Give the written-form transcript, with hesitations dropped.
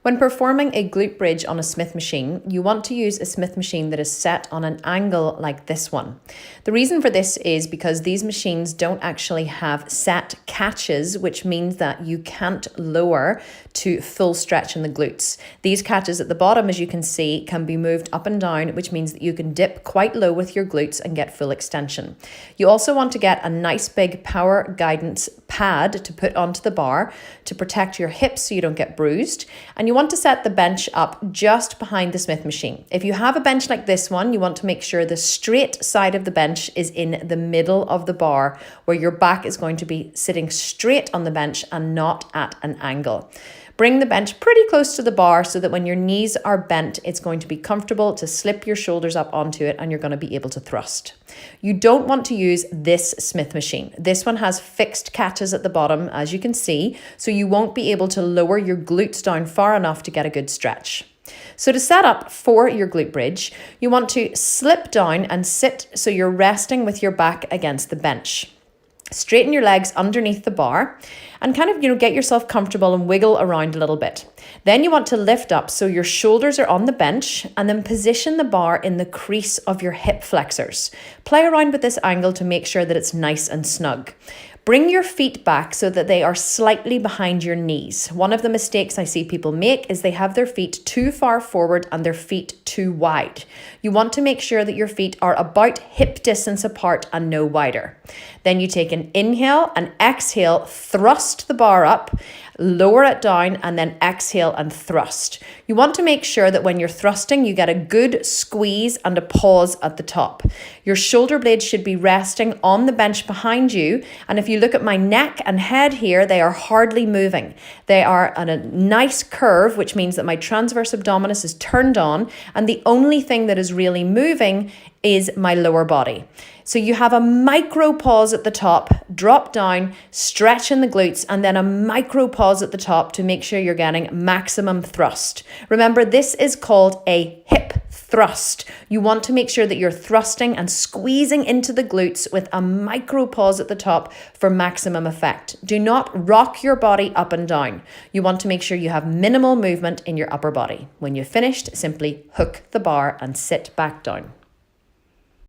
When performing a glute bridge on a Smith machine, you want to use a Smith machine that is set on an angle like this one. The reason for this is because these machines don't actually have set catches, which means that you can't lower to full stretch in the glutes. These catches at the bottom, as you can see, can be moved up and down, which means that you can dip quite low with your glutes and get full extension. You also want to get a nice big power guidance pad to put onto the bar to protect your hips so you don't get bruised. And you want to set the bench up just behind the Smith machine. If you have a bench like this one, you want to make sure the straight side of the bench is in the middle of the bar, where your back is going to be sitting straight on the bench and not at an angle. Bring the bench pretty close to the bar so that when your knees are bent, it's going to be comfortable to slip your shoulders up onto it and you're going to be able to thrust. You don't want to use this Smith machine. This one has fixed catches at the bottom, as you can see, so you won't be able to lower your glutes down far enough to get a good stretch. So to set up for your glute bridge, you want to slip down and sit so you're resting with your back against the bench. Straighten your legs underneath the bar and kind of, get yourself comfortable and wiggle around a little bit. Then you want to lift up so your shoulders are on the bench and then position the bar in the crease of your hip flexors. Play around with this angle to make sure that it's nice and snug. Bring your feet back so that they are slightly behind your knees. One of the mistakes I see people make is they have their feet too far forward and their feet too wide. You want to make sure that your feet are about hip distance apart and no wider. Then you take an inhale and exhale, thrust the bar up, lower it down, and then exhale and thrust. You want to make sure that when you're thrusting, you get a good squeeze and a pause at the top. Your shoulder blades should be resting on the bench behind you. And if you look at my neck and head here, they are hardly moving. They are on a nice curve, which means that my transverse abdominis is turned on. And the only thing that is really moving is my lower body. So you have a micro pause at the top, drop down, stretch in the glutes, and then a micro pause at the top to make sure you're getting maximum thrust. Remember, this is called a hip thrust. You want to make sure that you're thrusting and squeezing into the glutes with a micro pause at the top for maximum effect. Do not rock your body up and down. You want to make sure you have minimal movement in your upper body. When you've finished, simply hook the bar and sit back down.